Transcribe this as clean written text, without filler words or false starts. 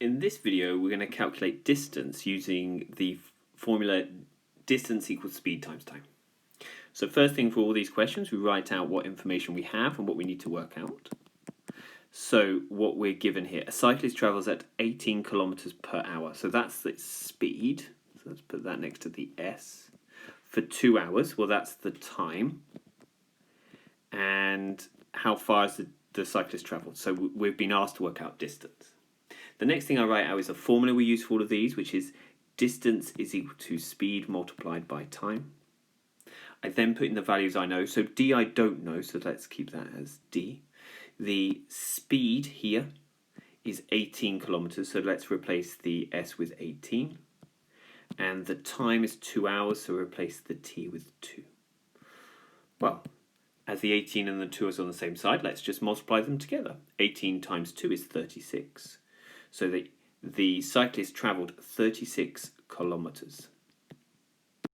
In this video, we're going to calculate distance using the formula distance equals speed times time. So first thing for all these questions, we write out what information we have and what we need to work out. So what we're given here, a cyclist travels at 18 kilometers per hour. So that's the speed. So let's put that next to the S. For 2 hours, well, that's the time. And how far has the cyclist traveled? So we've been asked to work out distance. The next thing I write out is a formula we use for all of these, which is distance is equal to speed multiplied by time. I then put in the values I know. So d I don't know, so let's keep that as d. The speed here is 18 kilometers, so let's replace the s with 18. And the time is 2 hours, so replace the t with 2. Well, as the 18 and the 2 is on the same side, let's just multiply them together. 18 times 2 is 36. So the cyclist travelled 36 kilometers.